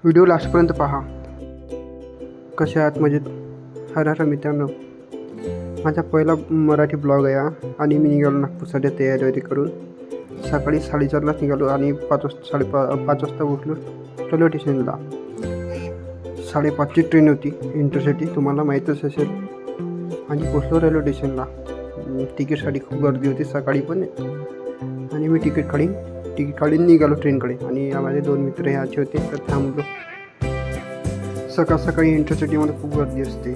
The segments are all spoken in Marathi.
व्हिडिओ लास्टपर्यंत पहा. कसे आहात मजेत? हर हर मित्रांनो, माझा पहिला मराठी ब्लॉग आहे हा. आणि मी निघालो नागपूरसाठी तयारी करून. सकाळी 4:30लाच निघालो आणि 5 वाजता उठलो रेल्वे स्टेशनला. 5:30ची ट्रेन होती इंटरसिटी, तुम्हाला माहीतच असेल. आणि पोचलो रेल्वे स्टेशनला. तिकीटसाठी खूप गर्दी होती सकाळी पण. आणि मी तिकीट काढून निघालो ट्रेनकडे. आणि माझे 2 मित्र ह्याचे होते, तर थांबलो. सकाळी इंटरसिटीमध्ये खूप गर्दी असते,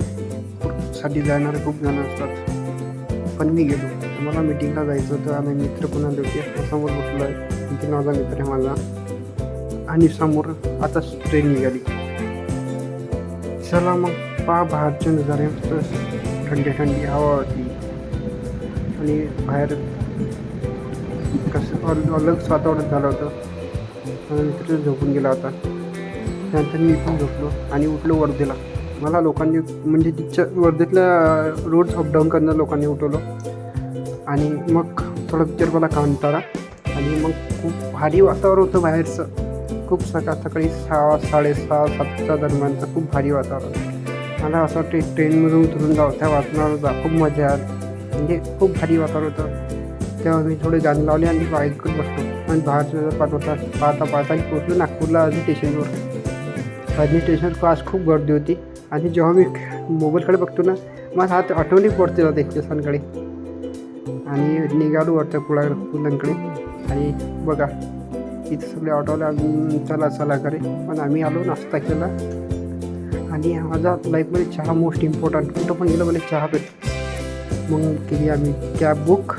साठी जाणारे खूप जण असतात. पण मी गेलो. मला मीटिंगला जायचं होतं आणि मित्र पण आले होते. समोर बसलो आहे, इथे माझा मित्र आहे माझा. आणि समोर आताच ट्रेन निघाली. चला मग पहा बाहेरचे नजारे. मस्त थंडी हवा होती आणि बाहेर कसं अलगच वातावरण झालं होतं. माझा मित्र झोपून गेला होता. त्यानंतर मी पण झोपलो आणि उठलो वर्धेला. मला लोकांनी म्हणजे तिच्या वर्धेतल्या रोज अपडाऊन करणं लोकांनी उठवलं. आणि मग थोडं पिक्चर मला कांतारा. आणि मग खूप भारी वातावरण होतं बाहेरचं. खूप सकाळी 6, 6:30, 7च्या दरम्यानचं खूप भारी वातावरण. मला असं वाटतं ट्रेनमधून उतरून जावं, त्या वातावरणाला खूप मजा आली. म्हणजे खूप भारी वातावरण होतं. तेव्हा मी थोडे गाणे लावले आणि ऐकत बसलो. आणि बाहेरचं पाहता पोचलो नागपूरला आधी स्टेशनवर. आधी स्टेशनवर आज खूप गर्दी होती. आणि जेव्हा मी मोबाईलकडे बघतो ना, मला हात आठवणी पडते जाते स्टेशनकडे. आणि निघालो वरच्या पुलांकडे. आणि बघा इथे सगळे ऑटोला चला करे. पण आम्ही आलो, नाश्ता केला. आणि माझा लाईफमध्ये चहा मोस्ट इम्पॉर्टंट. कुठं पण गेलं मला चहा भेटतो. मग केली आम्ही कॅब बुक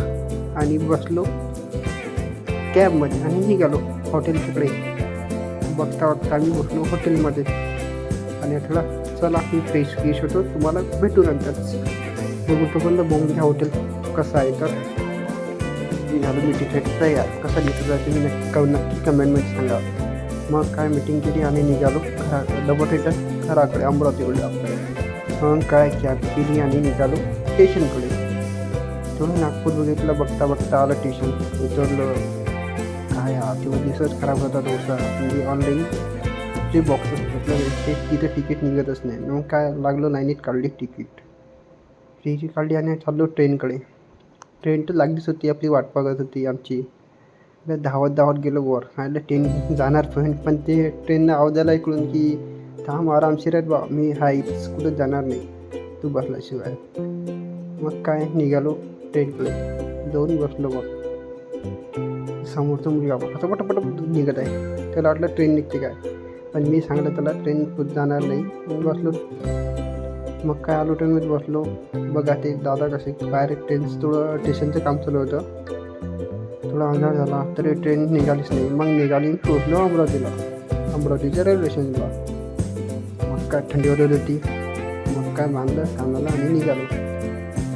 आणि बसलो कॅबमध्ये आणि निघालो हॉटेलकडे. बघता आम्ही बसलो हॉटेलमध्ये. आणि म्हटलं चला मी फ्रेश होतो, तुम्हाला भेटू नंतरच. बघू तोपर्यंत बघून हॉटेल कसं आहे. तर निघालो मीटिंग तयार. कसं दिसत जाते मी नक्की कमेंटमध्ये सांगा. मग काय मीटिंग केली आणि निघालो डबल रिटर्न घराकडे, अमरावतीकडे आपल्याकडे. मग काय कॅब केली आणि निघालो स्टेशनकडे. थोडं नागपूर बघितलं. बघता आलं स्टेशन. उतरलं. काय तेव्हा दिवसच खराब होता तोसा. म्हणजे ऑनलाईन जे बॉक्सेस घेतलं तिथं तिकीट निघतच नाही. मग काय लागलं, लाईनीत काढली तिकीट काढली आणि चाललो ट्रेनकडे. ट्रेन तर लागलीच होती, आपली वाट बघत होती आमची. धावत गेलो वर. आणि ट्रेन जाणार पण ते ट्रेननं आवाज द्यायला ऐकून की थांब आरामशीर आहेत बा, मी इथंच कुठं जाणार नाही तू बसल्याशिवाय. मग काय निघालो ट्रेनकडे जाऊन बसलो. मग समोरचा मुलगा कसा पटापट निघत आहे. त्याला वाटलं ट्रेन निघते काय, पण मी सांगलं त्याला ट्रेन कुठं जाणार नाही. मग बसलो. मग काय आलो ट्रेनमध्ये बसलो. बघा ते दादा कसे बाहेर थोडं स्टेशनचं काम चालू होतं. थोडा अंधार झाला तरी ट्रेन निघालीच नाही. मग निघाली पोचलो अमरावतीच्या रेल्वे स्टेशनला. मग काय थंडी वाजत होती. मग काय बांधलं कानाला आणि निघालो.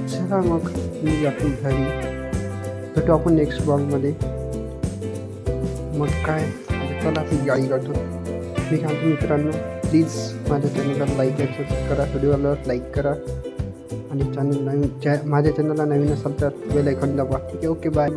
चला मग मी जातो घरी. भेटू आपण नेक्स्ट ब्लॉगमध्ये. मग काय चला ती गाडी काढतो. मी सांगतो मित्रांनो, प्लीज माझ्या चॅनलला लाईक आणि सबस्क्राईब करा. व्हिडिओला लाईक करा. आणि माझ्या चॅनलला नवीन असाल तर बेल आयकॉन दाबा. ठीक आहे, ओके, बाय.